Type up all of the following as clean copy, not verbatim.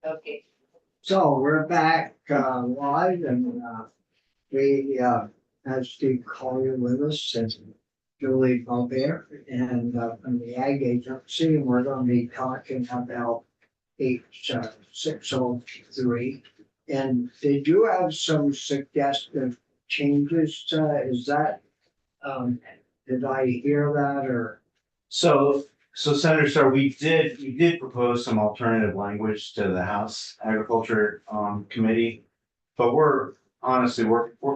Okay. So we're back live and we have Steve Collier with us and Julie Gobert and from the Ag Agency, and we're going to be talking about H603. And did you have some suggestive changes? Is that did I hear that or? So Senator Starr, we did propose some alternative language to the House Agriculture Committee. But we're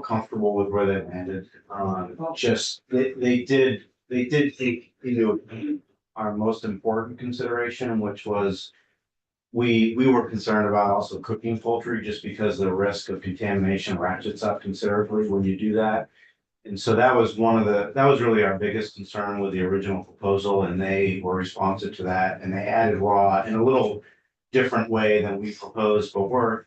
comfortable with where they landed. Just they did take into our most important consideration, which was we were concerned about also cooking poultry just because the risk of contamination ratchets up considerably when you do that. And so that was really our biggest concern with the original proposal, and they were responsive to that, and they added raw in a little different way than we proposed, but we're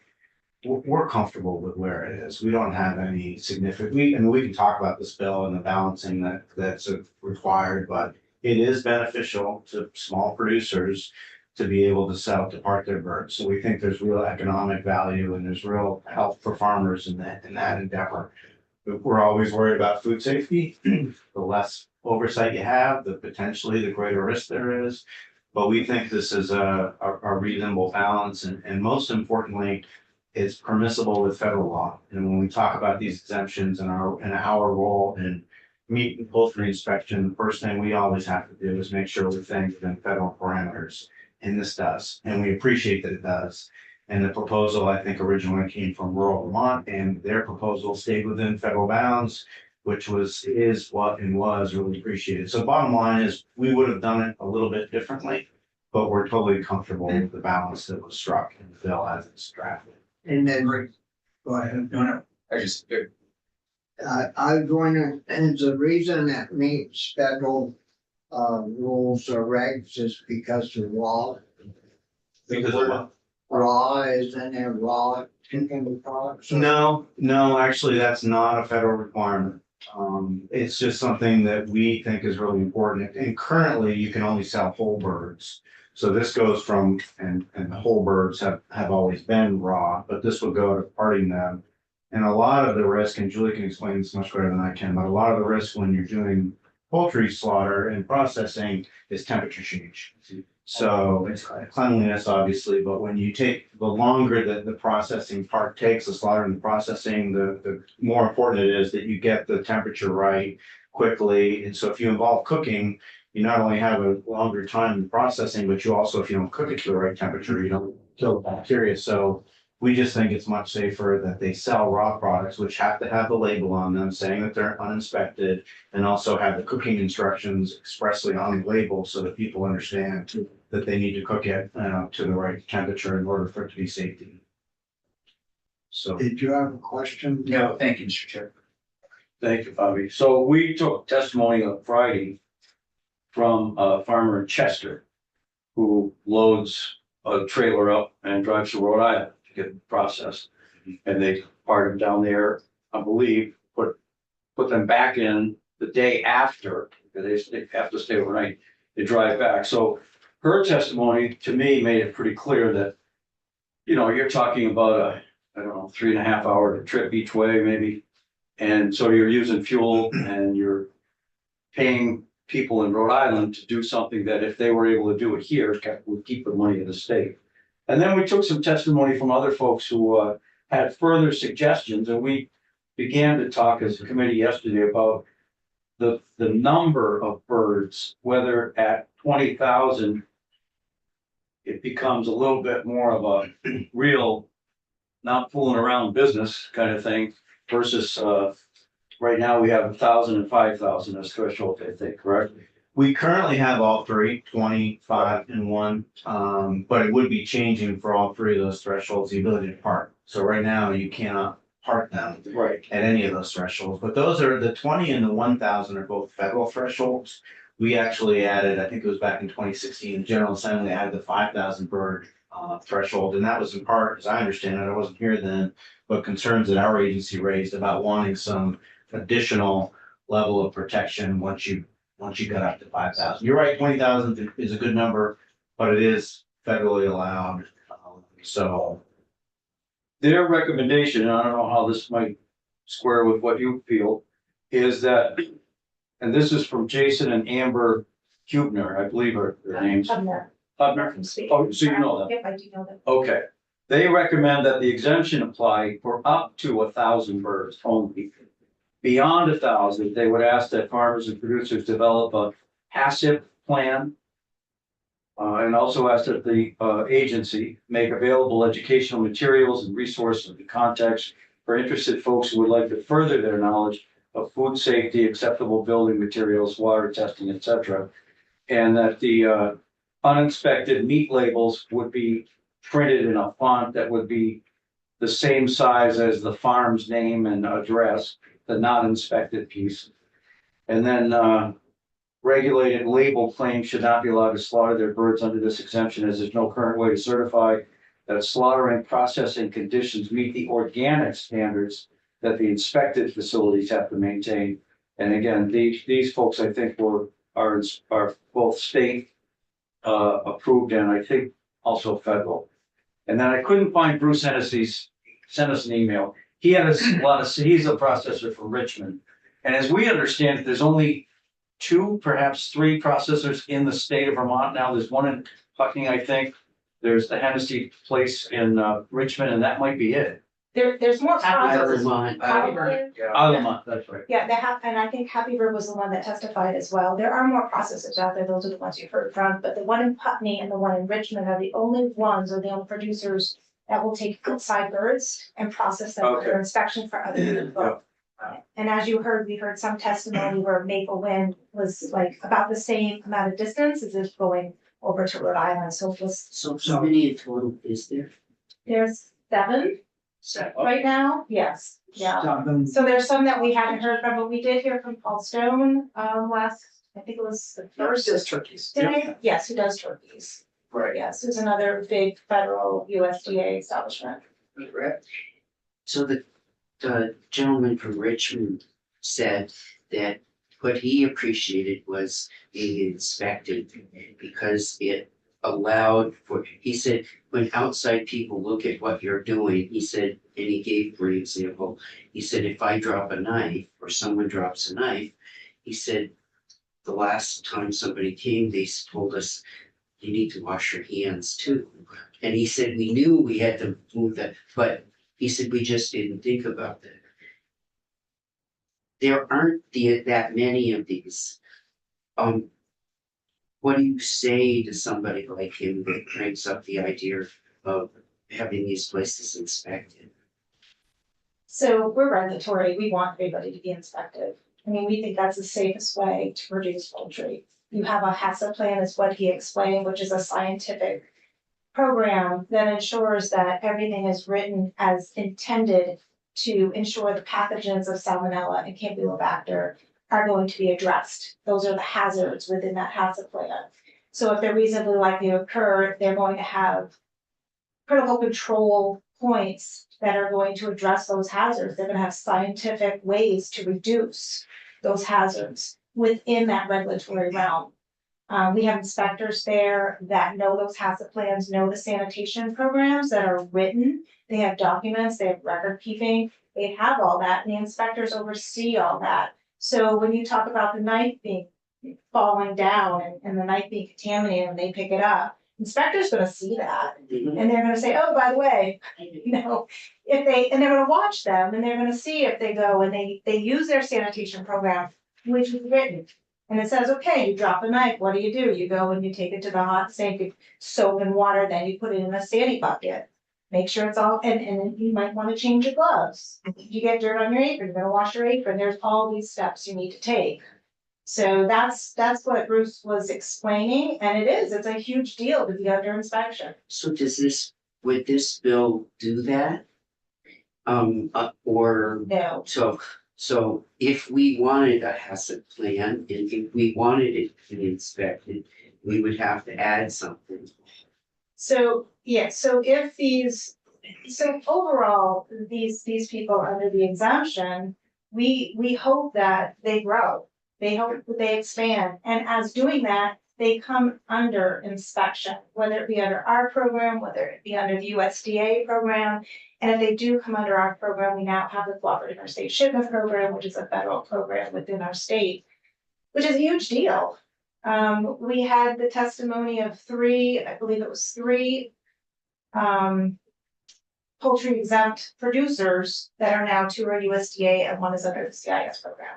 comfortable with where it is. We don't have any significant, we can talk about this bill and the balancing that's required, but it is beneficial to small producers to be able to sell, to park their birds. So we think there's real economic value and there's real help for farmers in that endeavor. We're always worried about food safety. The less oversight you have, the greater risk there is. But we think this is a reasonable balance, and most importantly, it's permissible with federal law. And when we talk about these exemptions and our role in meat and poultry inspection, the first thing we always have to do is make sure we're staying within federal parameters. And this does, and we appreciate that it does. And the proposal, I think, originally came from rural Vermont, and their proposal stayed within federal bounds, which was really appreciated. So bottom line is, we would have done it a little bit differently, but we're totally comfortable with the balance that was struck in the bill as it's drafted. And then, go ahead. No, I just, I was wondering, and the reason that meets federal rules or regs is because of law. Because of what? Raw, isn't there raw chicken products? No, actually, that's not a federal requirement. It's just something that we think is really important. And currently, you can only sell whole birds. So this goes from, and whole birds have always been raw, but this would go to parting them. And a lot of the risk, and Julie can explain this much better than I can, but a lot of the risk when you're doing poultry slaughter and processing is temperature change. So it's cleanliness, obviously, but when you take the longer that the processing part takes, the slaughter and the processing, the more important it is that you get the temperature right quickly. And so if you involve cooking, you not only have a longer time in processing, but you also, if you don't cook it to the right temperature, you don't kill the bacteria. So we just think it's much safer that they sell raw products, which have to have the label on them saying that they're uninspected, and also have the cooking instructions expressly on the label so that people understand that they need to cook it to the right temperature in order for it to be safe to eat. So, Did you have a question? no, thank you, Mr. Chair. Thank you, Bobby. So we took testimony on Friday from a farmer in Chester who loads a trailer up and drives to Rhode Island to get it processed. And they part them down there, I believe, put them back in the day after, because they have to stay overnight. They drive back. So her testimony to me made it pretty clear that, you're talking about a 3.5 hour trip each way, maybe. And so you're using fuel and you're paying people in Rhode Island to do something that if they were able to do it here, would keep the money in the state. And then we took some testimony from other folks who had further suggestions, and we began to talk as a committee yesterday about the number of birds, whether at 20,000, it becomes a little bit more of a real, not fooling around business kind of thing, versus right now we have 1,000 and 5,000 as threshold, I think, correct? we currently have all three, 25 and 1, but it would be changing for all three of those thresholds, the ability to park. So right now you cannot park them Right. at any of those thresholds, but those are the 20 and the 1,000 are both federal thresholds. We actually added, I think it was back in 2016, the General Assembly added the 5,000 bird threshold, and that was in part, as I understand it, I wasn't here then, but concerns that our agency raised about wanting some additional level of protection once you got up to 5,000. You're right, 20,000 is a good number, but it is federally allowed. So, Their recommendation, and I don't know how this might square with what you feel, is that, and this is from Jason and Amber Hubner, I believe are their names. Hubner. Hubner, From Speak. oh, so you know them. Yep, I do know them. Okay, they recommend that the exemption apply for up to 1,000 birds only. Beyond 1,000, they would ask that farmers and producers develop a HACCP plan. And also ask that the agency make available educational materials and resources and context for interested folks who would like to further their knowledge of food safety, acceptable building materials, water testing, etc. And that the uninspected meat labels would be printed in a font that would be the same size as the farm's name and address, the not inspected piece. And then regulated label claims should not be allowed to slaughter their birds under this exemption, as there's no current way to certify that slaughtering processing conditions meet the organic standards that the inspected facilities have to maintain. And again, these folks, I think, are both state approved and I think also federal. And then I couldn't find Bruce Hennessy's, sent us an email. He had a lot of, he's a processor from Richmond. And as we understand it, there's only 2, perhaps 3 processors in the state of Vermont now. There's one in Puckney, I think. There's the Hennessy place in Richmond, and that might be it. There's more processes. Vermont. Probably. Alamo, that's right. Yeah, they have, and I think Happy Bird was the one that testified as well. There are more processors out there. Those are the ones you heard from, but the one in Putney and the one in Richmond are the only ones or the only producers that will take outside birds and process them for inspection for other people. And as you heard, we heard some testimony where Maple Wind was like about the same amount of distance as if going over to Rhode Island. So it was, So So many in total is there? there's 7 right now. Yes, yeah. Seven. So there's some that we haven't heard from, but we did hear from Paul Stone, last, I think it was the first. Just turkeys. Day. Yes, who does turkeys. Right. Yes, who's another big federal USDA establishment. So the gentleman from Richmond said that what he appreciated was being inspected because it allowed for, he said, when outside people look at what you're doing, he said, and he gave for example, he said, if I drop a knife or someone drops a knife, he said, the last time somebody came, they told us, you need to wash your hands too. And he said, we knew we had to move that, but he said, we just didn't think about that. There aren't that many of these. What do you say to somebody like him that cranks up the idea of having these places inspected? So we're regulatory, we want everybody to be inspected. I mean, we think that's the safest way to reduce poultry. You have a HACCP plan, is what he explained, which is a scientific program that ensures that everything is written as intended to ensure the pathogens of Salmonella and Campylobacter are going to be addressed. Those are the hazards within that HACCP plan. So if they're reasonably likely to occur, they're going to have critical control points that are going to address those hazards. They're going to have scientific ways to reduce those hazards within that regulatory realm. We have inspectors there that know those HACCP plans, know the sanitation programs that are written. They have documents, they have record keeping, they have all that, and the inspectors oversee all that. So when you talk about the knife being falling down and the knife being contaminated and they pick it up, inspectors gonna see that. And they're gonna say, oh, by the way, you know, and they're gonna watch them and they're gonna see if they go and they use their sanitation program, which is written. And it says, okay, you drop a knife, what do? You go and you take it to the hot sink, you soap and water, then you put it in a sandy bucket. Make sure it's all, and you might wanna change your gloves. If you get dirt on your apron, you're gonna wash your apron. There's all these steps you need to take. So that's what Bruce was explaining, and it's a huge deal to be under inspection. So would this bill do that? Or, No, so if we wanted a HACCP plan and if we wanted it to be inspected, we would have to add something. so, yeah, so overall, these people under the exemption, we hope that they grow. They hope that they expand, and as doing that, they come under inspection, whether it be under our program, whether it be under the USDA program. And if they do come under our program, we now have the Cooperative Interstate Shipment Program, which is a federal program within our state, which is a huge deal. We had the testimony of three, I believe it was three, poultry exempt producers that are now two are USDA and one is under the CIS program.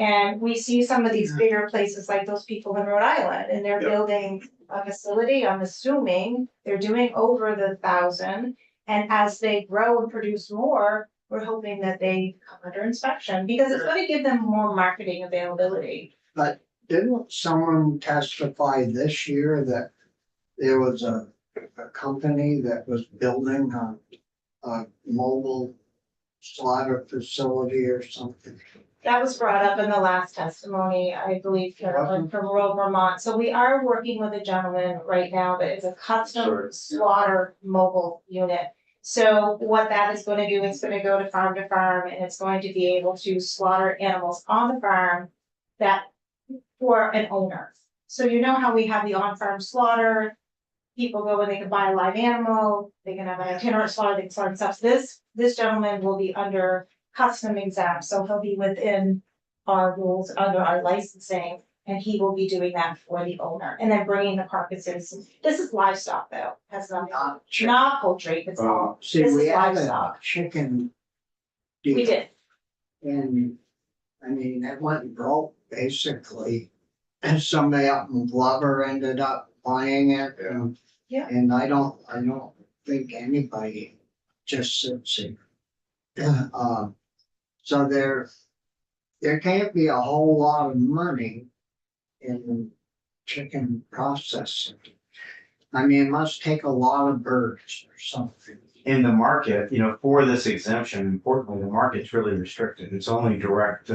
And we see some of these bigger places like those people in Rhode Island, and they're Yep. building a facility, I'm assuming they're doing over the 1,000. And as they grow and produce more, we're hoping that they come under inspection, because it's gonna give them more marketing availability. But didn't someone testify this year that there was a company that was building a mobile slaughter facility or something? That was brought up in the last testimony, I believe, Carolyn, from rural Vermont. So we are working with a gentleman right now that is a custom Sure. slaughter mobile unit. So what that is gonna do, it's gonna go to farm, and it's going to be able to slaughter animals on the farm that for an owner. So you know how we have the on-farm slaughter? People go and they can buy a live animal, they can have an itinerant slaughter, they can slaughter themselves. This gentleman will be under custom exempt, so he'll be within our rules, under our licensing, and he will be doing that for the owner, and then bringing the carcasses. This is livestock though, has nothing, Not chicken. not poultry, it's all, See, this we is had a livestock. chicken. We deal, did, And, I mean, it went broke basically. And somebody up in Glover ended up buying it. Yeah. And I don't think anybody just sits here. So there can't be a whole lot of money in chicken processing. I mean, it must take a lot of birds or something. In the market, for this exemption, importantly, the market's really restricted. It's only direct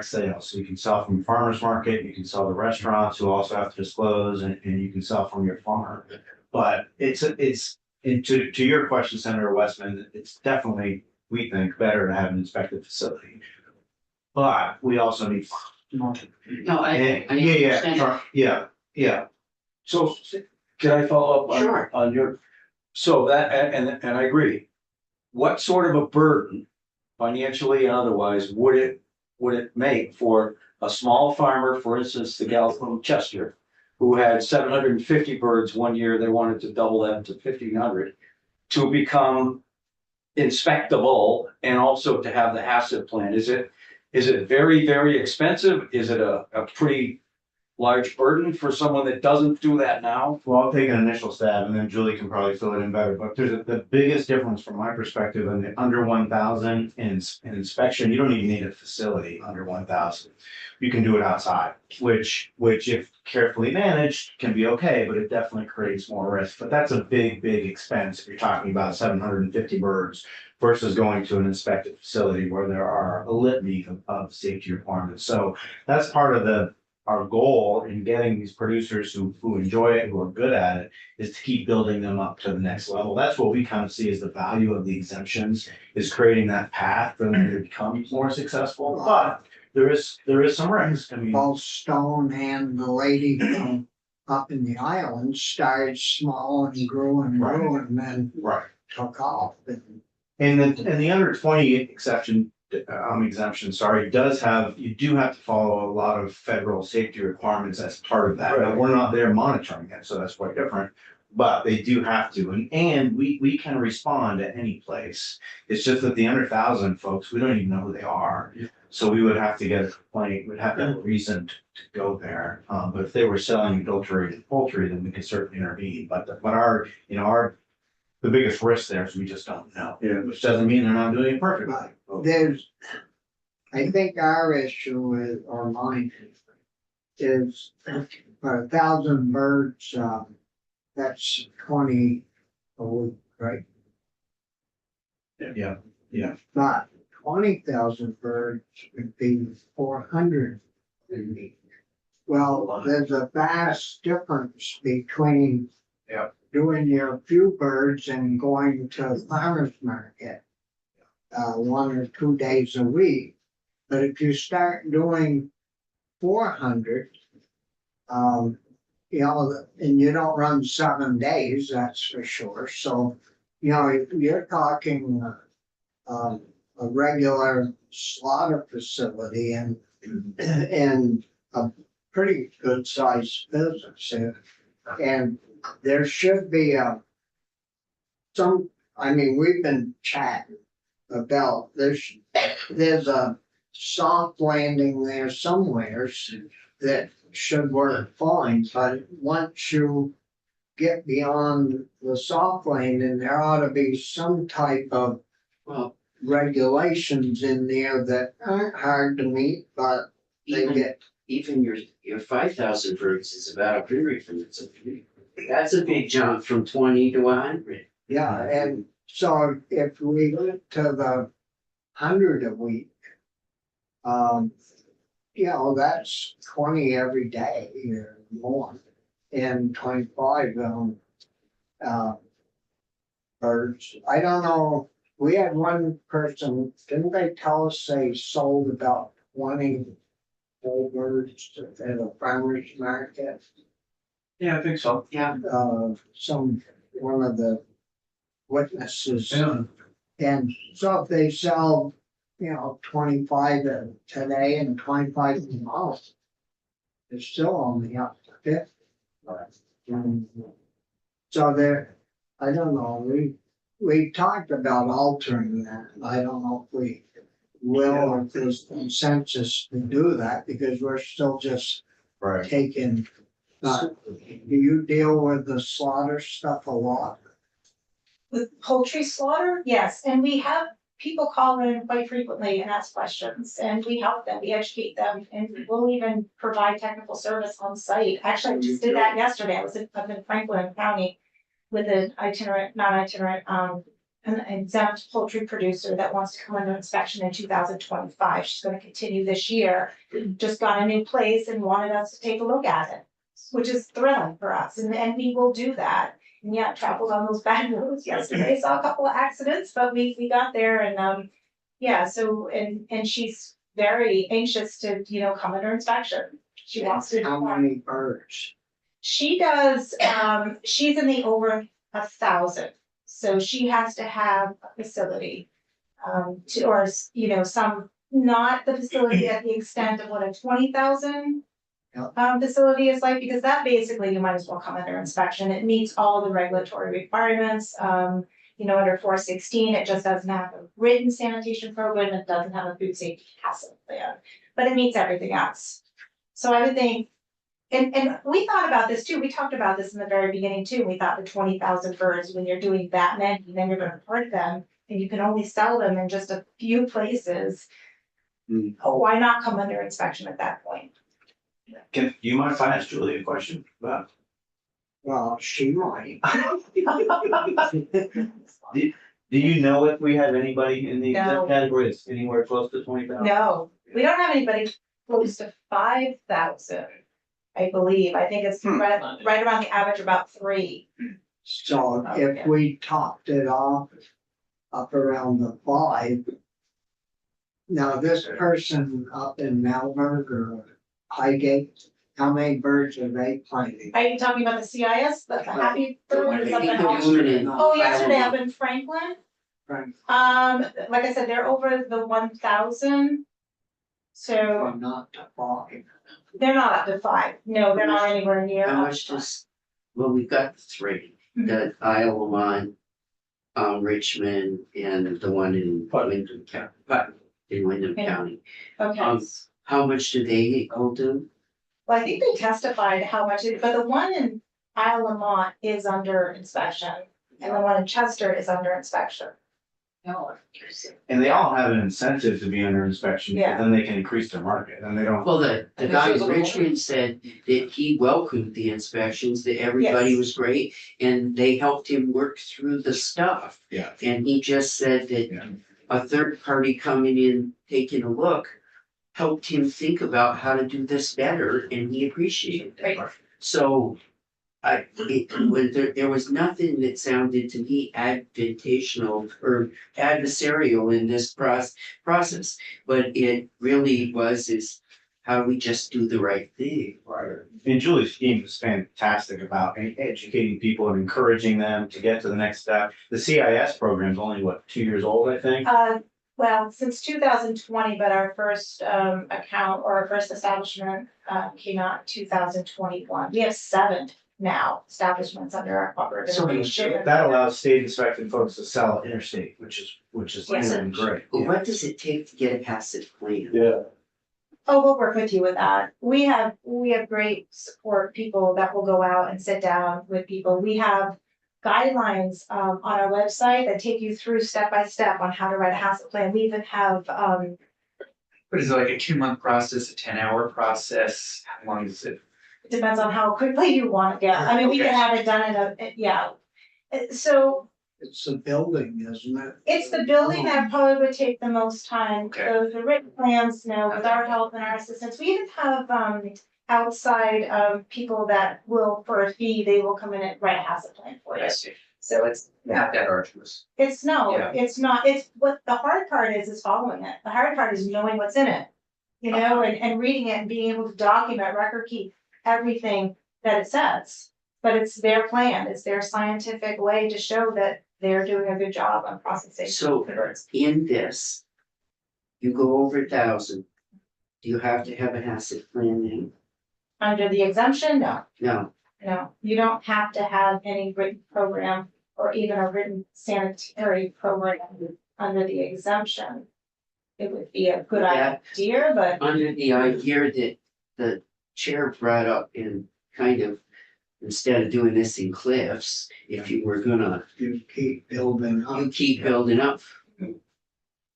sales. So you can sell from farmer's market, you can sell to restaurants who also have to disclose, and you can sell from your farm. But to your question, Senator Westman, it's definitely, we think, better to have an inspected facility. But we also need. No, I understand. Yeah. So can I follow up Sure. on your, so that, and I agree. What sort of a burden, financially and otherwise, would it make for a small farmer, for instance, the gal from Chester, who had 750 birds one year, they wanted to double that to 1,500, to become inspectable and also to have the HACCP plan? Is it very, very expensive? Is it a pretty large burden for someone that doesn't do that now? Well, I'll take an initial stab and then Julie can probably fill it in better, but the biggest difference from my perspective in the under 1,000 in inspection, you don't even need a facility under 1,000. You can do it outside, which if carefully managed can be okay, but it definitely creates more risk. But that's a big our if you're talking about 750 birds versus going to an inspected facility where there are a litany of safety requirements. So that's part of our goal in getting these producers who enjoy it, who are good at it, is to keep building them up to the next level. That's what we kind of see as the value of the exemptions, is creating that path for them to become more successful. But there is some risk. I mean, Both Stone and the lady from up in the islands started small and grew and grew and then right. took off. And the under 20 exemption, does have, you do have to follow a lot of federal safety requirements as part of that. Now, Right. we're not there monitoring it, so that's quite different. But they do have to, and we can respond at any place. It's just that the under 1,000 folks, we don't even know who they are. So we would have to get a complaint, we'd have to have a reason to go there. But if they were selling adulterated poultry, then we could certainly intervene. But the biggest risk there is we just don't know. Yeah. Which doesn't mean they're not doing it perfectly. I think our issue is, or mine is for 1,000 birds, that's 20 a week, right? Yeah. But 20,000 birds would be 400 a week. Well, there's a vast difference between doing your few birds and going to a farmer's market 1 or 2 days a week. But if you start doing 400, you know, and you don't run 7 days, that's for sure, so, you know, you're talking, a regular slaughter facility and a pretty good sized business. And there should be I mean, we've been chatting about there's a soft landing there somewhere that should work fine, but once you get beyond the soft landing, there ought to be some type of Well, regulations in there that aren't hard to meet, but they even, get, even your 5,000 birds is about 100 from it's that's a big jump from 20 to 100. yeah, and so if we went to the 100 a week, you know, that's 20 every day or more, and 25 birds. I don't know, we had one person, didn't they tell us they sold about 20 whole birds at a farmer's market? Yeah, I think so. Yeah, One of the witnesses. Yeah. And so if they sell, you know, 25 today and 25 tomorrow, it's still only up to 50. And so there, I don't know, we talked about altering that. I don't know if we will, or if there's consensus to do that, because we're still just Right. taking. Do you deal with the slaughter stuff a lot? With poultry slaughter, yes, and we have people call in quite frequently and ask questions, and we help them, we educate them, and we'll even provide technical service on site. Actually, I just did that yesterday, I was up in Franklin County with an itinerant, non-itinerant, an exempt poultry producer that wants to come under inspection in 2025. She's gonna continue this year. Just got a new place and wanted us to take a look at it, which is thrilling for us, and we will do that. And yeah, traveled on those bad roads yesterday, saw a couple of accidents, but we got there and, yeah, so, and she's very anxious to, you know, come under inspection. She wants to. How many birds? She does, she's in the over 1,000, so she has to have a facility. Or, you know, not the facility at the extent of what a 20,000. Facility is like, because that basically you might as well come under inspection. It meets all the regulatory requirements. You know, under 416, it just doesn't have a written sanitation program, it doesn't have a food safety HACCP plan, but it meets everything else. So I would think, and we thought about this too, we talked about this in the very beginning too, we thought the 20,000 birds, when you're doing that many, then you're gonna hurt them, and you can only sell them in just a few places. Oh, why not come under inspection at that point? Do you mind if I ask Julie a question about? Well, she might. Do you know if we have anybody in the No. exempt category that's anywhere close to 20,000? No, we don't have anybody close to 5,000, I believe. I think it's right around the average, about 3. So if we topped it off up around the 5. Now, this person up in Malberg or Highgate, how many birds are they planting? Are you talking about the CIS, the happy birds I up in think they're Austin? doing it in Oh, yesterday Iowa. up in Franklin. Frank, Like I said, they're over the 1,000. So not to 5. they're not up to 5. No, they're not anywhere near. How up much to 5. does, well, we've got the 3, the Iowa one, Richmond, and the one in Wyndham County, in Wyndham Yeah. County. Okay. How much do they all do? Well, I think they testified how much, but the one in Isle of Lamont is under inspection, and the one in Chester is under inspection. And they all have an incentive to be under inspection, Yeah. because then they can increase their market, and they don't. Well, the And guy this in is- Richmond said that he welcomed the inspections, that everybody Yes. was great, and they helped him work through the stuff. Yeah. And he just said Yeah. that a third party coming in, taking a look, helped him think about how to do this better, and he appreciated Right. that. So there was nothing that sounded to me advantageous or adversarial in this process, but it really was how do we just do the right thing? Right. And Julie's team was fantastic about educating people and encouraging them to get to the next step. The CIS program's only, what, 2 years old, I think? Well, since 2020, but our first account or our first establishment came out in 2021. We have 7 now establishments under our cooperative. So relationship. That allows state inspected folks to sell interstate, which is Yes. great. But what does it take to get a passive plan? Yeah. Oh, we'll work with you with that. We have great support people that will go out and sit down with people. We have guidelines on our website that take you through step by step on how to write a HACCP plan. We even have But is it like a 2-month process, a 10-hour process? How long is it? it depends on how quickly you want to get. I mean, we can Okay. have it done yeah. So It's the building, isn't it? it's the building that probably would take the most time. Okay. The written plans, with our help and our assistance, we even have outside people that will, for a fee, they will come in and write a HACCP plan for you. I see. So it's, Not that arduous. it's no, Yeah. it's not, it's what the hard part is following it. The hard part is knowing what's in it. You know, and reading it and being able to document, record keep everything that it says. But it's their plan, it's their scientific way to show that they're doing a good job on processing. So the birds. in this, you go over 1,000, do you have to have a HACCP plan then? Under the exemption, no, No, you don't have to have any written program or even a written sanitary program under the exemption. It would be a good Yeah. idea, but under the idea that the chair brought up in kind of, instead of doing this in cliffs, if you were gonna, You keep building up. you keep building up.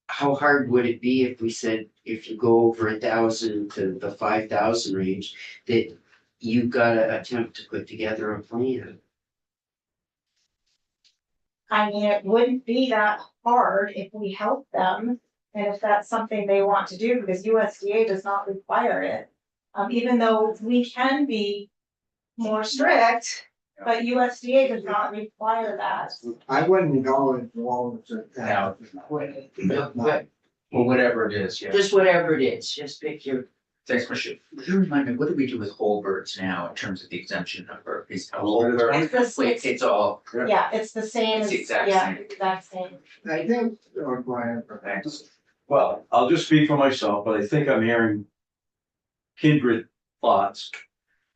How hard would it be if we said, if you go over 1,000 to the 5,000 range, that you gotta attempt to put together a plan? I mean, it wouldn't be that hard if we help them. And if that's something they want to do, because USDA does not require it. Even though we can be more strict, but USDA does not require that. I wouldn't go as low as Now, that. or whatever it is, yeah. Just whatever it is, just pick your, Thanks, Michelle. Would you remind me, what do we do with whole birds now in terms of the exemption number? Is a whole bird? It's the- Wait, it's all. Yeah, it's the same, It's the exact yeah, same. exact same. I think, or Brian, Thanks. Well, I'll just speak for myself, but I think I'm hearing kindred thoughts.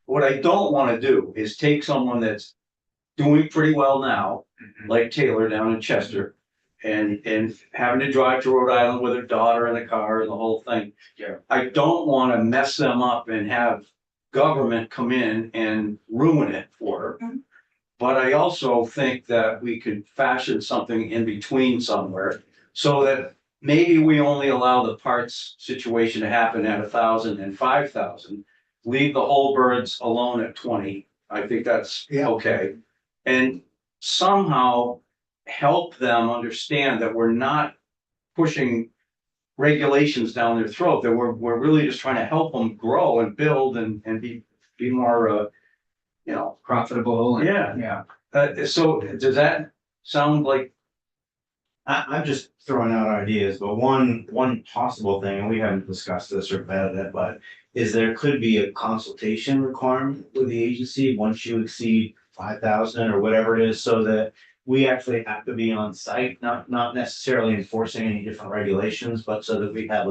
What I don't wanna do is take someone that's doing pretty well now, like Taylor down in Chester, and having to drive to Rhode Island with her daughter in the car and the whole thing. Yeah. I don't wanna mess them up and have government come in and ruin it for her. Mhm. But I also think that we could fashion something in between somewhere, so that maybe we only allow the parts situation to happen at 1,000 and 5,000. Leave the whole birds alone at 20. I think that's Yeah. okay. And somehow help them understand that we're not pushing regulations down their throat, that we're really just trying to help them grow and build and be more, Profitable and. Yeah. Yeah. so does that sound like? I'm just throwing out ideas, but one possible thing, and we haven't discussed this or vetted it, but is there could be a consultation requirement with the agency once you exceed 5,000 or whatever it is, so that we actually have to be on site, not necessarily enforcing any different regulations, but so that we have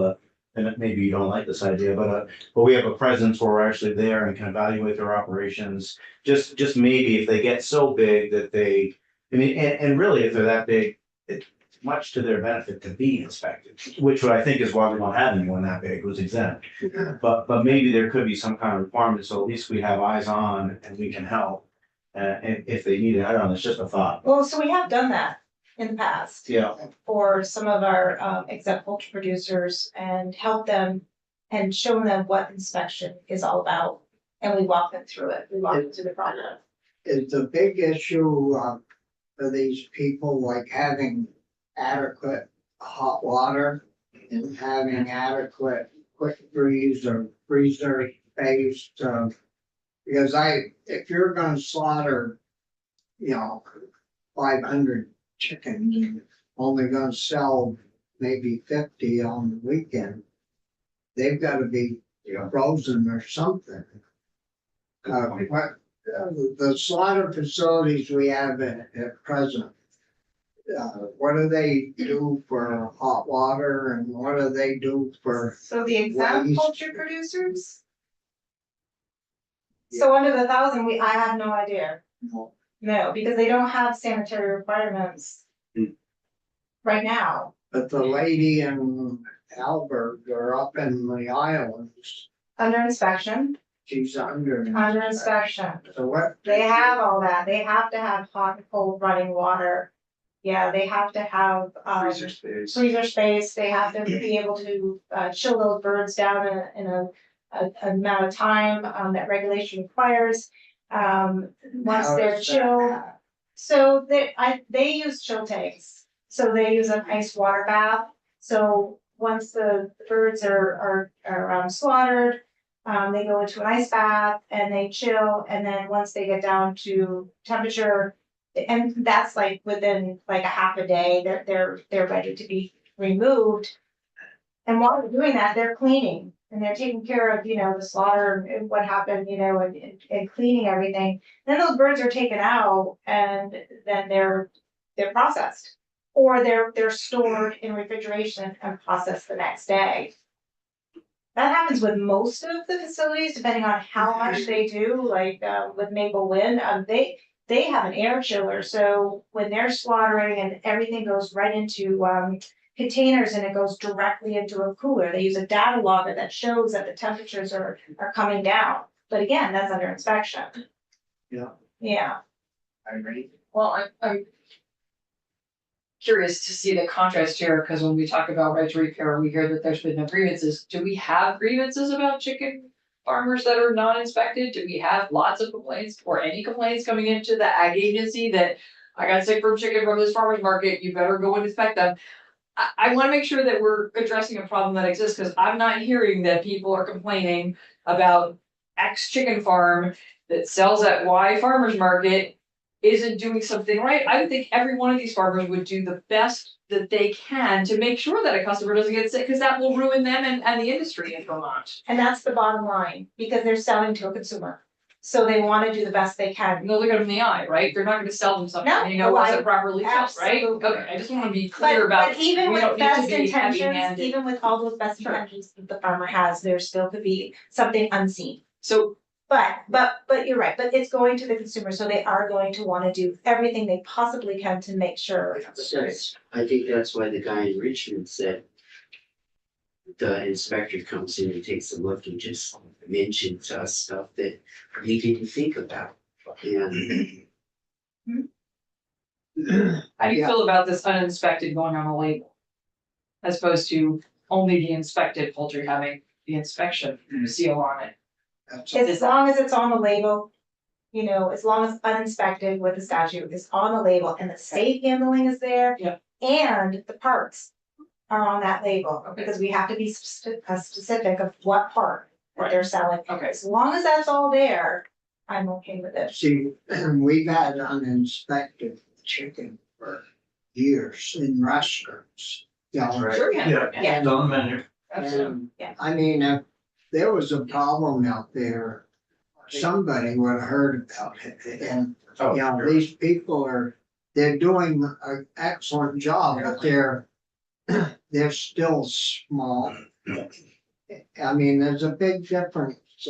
and maybe you don't like this idea, but we have a presence where we're actually there and can evaluate their operations. Just maybe if they get so big that I mean, and really if they're that big, it's much to their benefit to be inspected, which I think is why we don't have anyone that big who's exempt. But maybe there could be some kind of requirement, so at least we have eyes on and we can help. If they need it, I don't know, it's just a thought. Well, so we have done that in the past. Yeah. For some of our exempt poultry producers and help them and show them what inspection is all about. And we walk them through it, we walk them through the process. is the big issue, for these people, like having adequate hot water and having adequate quick freeze or freezer space, because if you're gonna slaughter, 500 chickens, and only gonna sell maybe 50 on the weekend, they've gotta be frozen or something. The slaughter facilities we have at present, what do they do for hot water and what do they do for? So the exempt Waste. poultry producers? So under the 1,000, I have no idea. No, because they don't have sanitary requirements. Hmm. Right now, But the lady in Albert or up in the islands, under inspection, she's under. inspection, So what? they have all that, they have to have hot and cold running water. Yeah, they have to have, Freezer space. freezer space, they have to be able to, chill those birds down in a amount of time, that regulation requires. Once How they're does that chilled, happen? so they use chill tanks, so they use an ice water bath. So once the birds are slaughtered, they go into an ice bath and they chill, and then once they get down to temperature, and that's like within like a half a day, they're ready to be removed. And while they're doing that, they're cleaning and they're taking care of, the slaughter and what happened, and cleaning everything. Then those birds are taken out and then they're processed. Or they're stored in refrigeration and processed the next day. That happens with most of the facilities, depending on how much they do, like, with Maple Wind, they have an air chiller, so when they're slaughtering and everything goes right into, containers and it goes directly into a cooler, they use a data logger that shows that the temperatures are coming down, but again, that's under inspection. Yeah. Yeah, Well, I'm curious to see the contrast here, because when we talk about right to repair, we hear that there's been no grievances. Do we have grievances about chicken farmers that are not inspected? Do we have lots of complaints or any complaints coming into the ag agency that I got sick from chicken from this farmer's market, you better go and inspect them? I wanna make sure that we're addressing a problem that exists, because I'm not hearing that people are complaining about X chicken farm that sells at Y farmer's market isn't doing something right. I would think every one of these farmers would do the best that they can to make sure that a customer doesn't get sick, because that will ruin them and the industry in Vermont. and that's the bottom line, because they're selling to a consumer, so they wanna do the best they can. No, look at them in the eye, right? They're not gonna sell them something, No, you know, wasn't I- properly sold, right? absolutely. Okay, I just wanna be clear about, But even we with don't need to best be intentions, heavy-handed. even with all those best Sure. intentions that the farmer has, there still could be something unseen. So But you're right, but it's going to the consumer, so they are going to wanna do everything they possibly can to make sure. I think that's why the guy in Richmond said. The inspector comes in and takes a look and just mentions to us stuff that we didn't think about. And how do you Yeah. feel about this uninspected going on a label? As opposed to only the inspected poultry having the inspection seal on it? That's As long as it's on the label, as long as uninspected with the statute is on the label and the safe handling is there. Yeah. And the parts are on that label, Okay. because we have to be specific of what part that they're selling. Okay. As long as that's all there, I'm okay with it. See, we've had uninspected chicken for years in restaurants. You know, Sure, yeah. Yeah. It's on the menu. Absolutely. and, Yeah. I mean, if there was a problem out there, somebody would have heard about it. And, Oh, you know, sure. these people they're doing an excellent job, but they're still small. I mean, there's a big difference,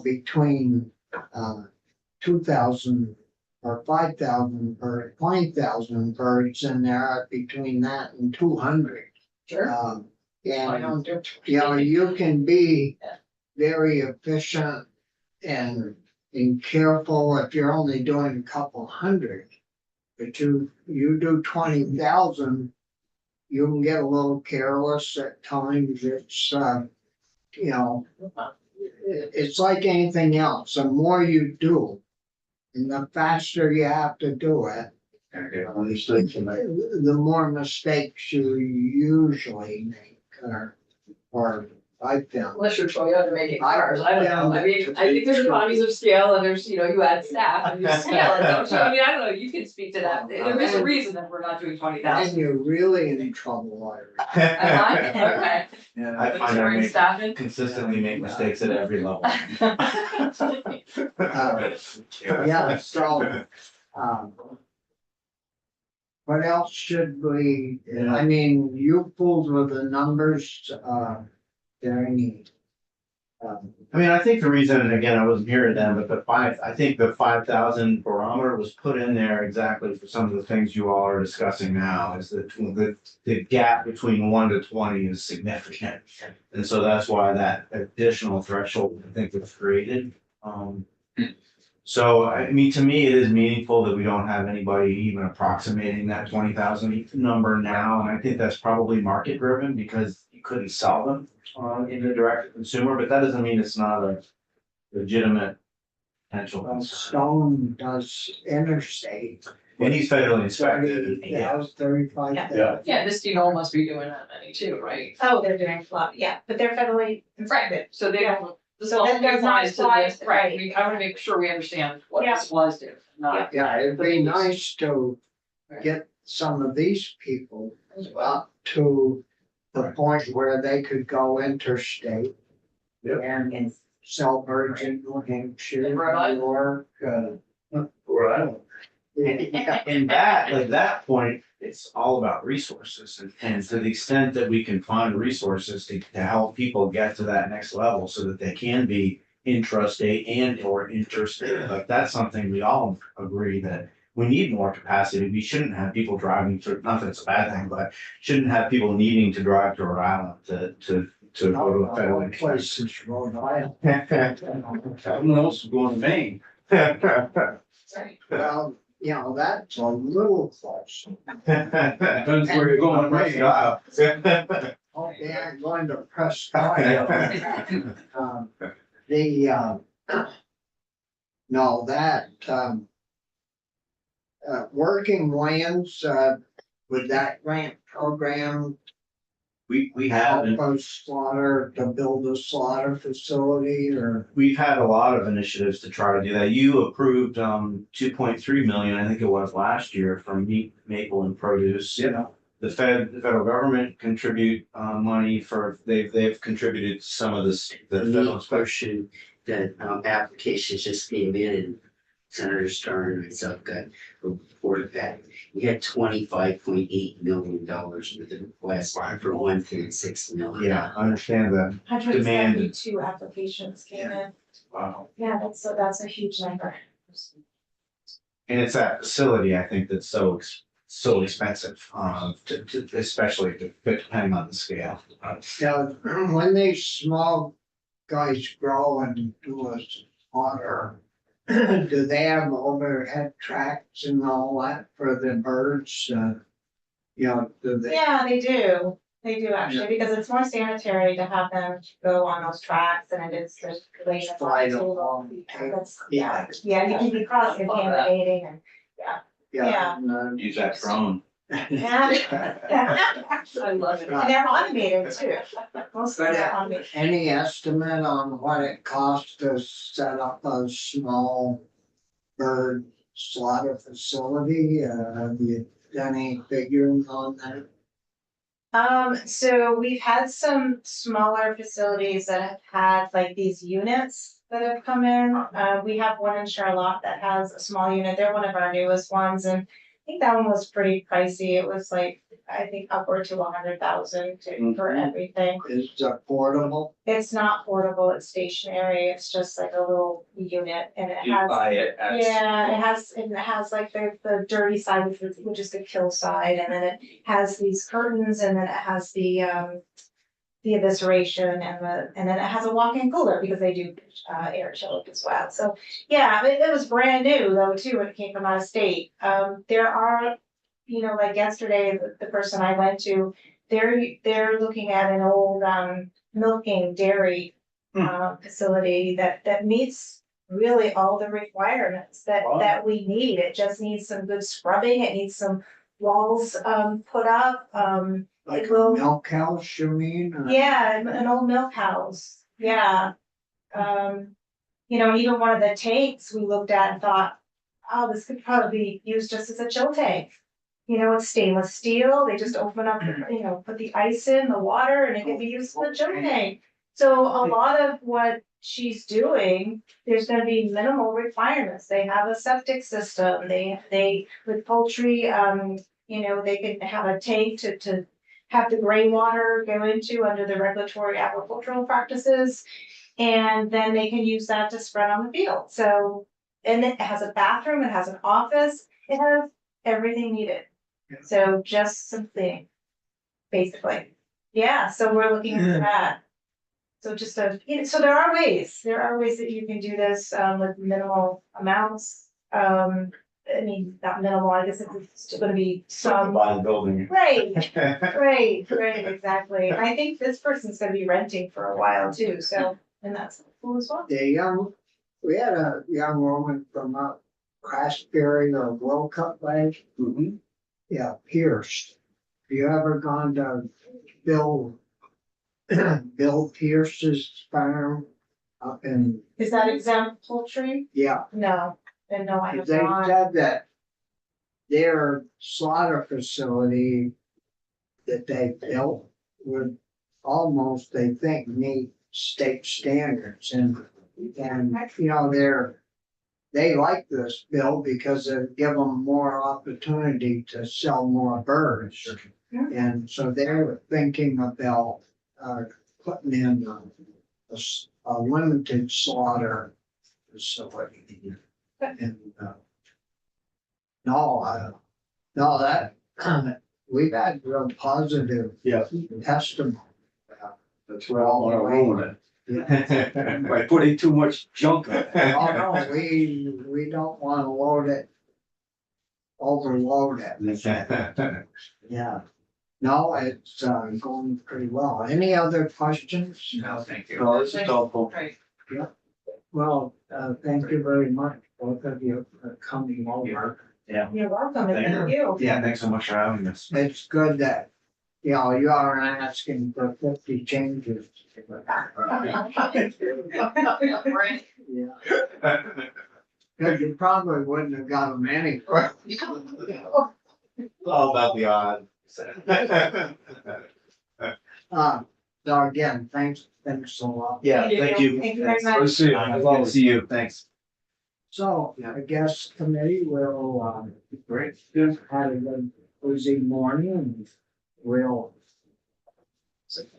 between, 2,000 or 5,000 or 20,000 birds in there, between that and 200. Sure. And, do. you can be very efficient and careful if you're only doing a couple hundred. But you do 20,000, you can get a little careless at times. It's, it's like anything else. The more you do, and the faster you have to do it, the more mistakes you usually make, or I found. Unless you're Toyota making cars, I don't know, I mean, I think there's economies of scale and there's, you add staff and you scale it, don't you? I mean, I don't know, you can speak to that, there is a reason that we're not doing 20,000. And you're really in trouble, Larry. Am I? Okay. Yeah. I find I Touring make, staffing? consistently make mistakes at every level. Yeah, so, what else should we, I mean, you pulled with the numbers, very neat. I mean, I think the reason, and again, I wasn't here then, but I think the 5,000 barometer was put in there exactly for some of the things you all are discussing now, is that the gap between 1 to 20 is significant. And so that's why that additional threshold, I think, was created. So, I mean, to me, it is meaningful that we don't have anybody even approximating that 20,000 number now, and I think that's probably market driven because you couldn't sell them in the direct to consumer, but that doesn't mean it's not a legitimate potential Well, concern. Stone does interstate. And he's federally inspected, yeah. That was 35. Yeah. Yeah, this must be doing that many too, right? Oh, they're doing a lot, yeah, but they're federally inspected. So they don't, this So all that does not applies to apply this, to- right, right. I wanna make sure we understand what Yeah. this was doing, not. Yeah, it'd be nice to get some of these people up to the point where they could go interstate. Yep. And sell birds in New Hampshire, In Rhode Island. New York, Rhode Island. And that, like that point, it's all about resources and to the extent that we can find resources to help people get to that next level so that they can be intrastate and or interstate. Like that's something we all agree that we need more capacity. We shouldn't have people driving through, not that it's a bad thing, but shouldn't have people needing to drive to Rhode Island to go to a federal places, Rhode Island. Everyone else is going to Maine. Sorry. Well, that's a little close. Depends where you're going, right? Okay, I'm going to Prescott. No, working lands, with that grant program, We have, help us slaughter, to build a slaughter facility or? we've had a lot of initiatives to try to do that. You approved 2.3 million, I think it was last year from meat, maple and produce. Yeah. The federal government contribute money they've contributed some of this, the The federal meat portion, the applications just came in and Senator Starr and myself got reported that we had $25.8 million with the request for 1.6 million. Yeah, I understand that. 172 applications came in. Wow. Yeah, that's a huge number. And it's that facility, I think, that's so expensive, especially depending on the scale. Yeah, when these small guys grow and do a slaughter, do they have overhead tracks and all that for the birds? Do they? Yeah, they do. They do actually, because it's more sanitary to have them go on those tracks and it is just way. Slide along. Yeah, you can be cross contaminating and, yeah. And, Use that drone. yeah. I love it. And they're automated too. Most of them are automated. any estimate on what it costs to set up a small bird slaughter facility? Have you done any figuring on that? So we've had some smaller facilities that have had like these units that have come in. We have one in Charlotte that has a small unit. They're one of our newest ones and I think that one was pretty pricey. It was like, I think upward to 100,000 for everything. Is it portable? It's not portable, it's stationary. It's just like a little unit and it You has. buy it as. Yeah, it has like the dirty side, which is the kill side, and then it has these curtains, and then it has the evisceration, and then it has a walk-in cooler because they do air chilled as well. So yeah, it was brand new though too when it came from out of state. There are, like yesterday, the person I went to, they're looking at an old milking dairy facility that meets really all the requirements that we need. It just needs some good scrubbing. It needs some walls put up. Like It will- milk cows, you mean? or- Yeah, an old milk house, yeah. You know, even one of the tanks we looked at and thought, oh, this could probably be used just as a chill tank. You know, it's stainless steel, they just open up, you know, put the ice in, the water, and it can be used as a chill tank. So a lot of what she's doing, there's gonna be minimal requirements, they have a septic system, they, with poultry, you know, they can have a tank to have the gray water go into under the regulatory agricultural practices. And then they can use that to spread on the field, so, and it has a bathroom, it has an office, it has everything needed. Yeah. So just something, basically, yeah, so we're looking into that. So just you know, so there are ways that you can do this, with minimal amounts, I mean, not minimal, I guess it's still gonna be some. Buy the building. Right, right, exactly, and I think this person's gonna be renting for a while too, so, and that's cool as well. We had a young woman from up Craftsbury or Wilcutt Lake, Mhm. yeah, Pierce. Have you ever gone to Bill, Bill Pierce's farm up in, Is that exempt poultry? yeah, No, then no, I have they not. said that their slaughter facility that they built would almost, they think, meet state standards and, you know, they like this bill because it give them more opportunity to sell more birds. Yeah. And so they're thinking about, putting in a limited slaughter facility. And, no, that, we've had real positive Yeah. testimony. That's where I wanna ruin it, Yeah. by putting too much junk on it. Oh, no, we don't wanna load it, overload it, yeah. No, it's, going pretty well. Any other questions? No, thank you. No, this is helpful. Right. Well, thank you very much, both of you, for coming over. You're welcome, and Thank thank you. Yeah, thanks so much for having us. It's good that, you know, you aren't asking for 50 changes. Right. Yeah, because you probably wouldn't have got them anyway. All about the odds. So again, thanks a lot. Yeah, thank you. Thank you very much. Let's see. Good to see you, thanks. So I guess committee will, Great. have a good busy morning and we'll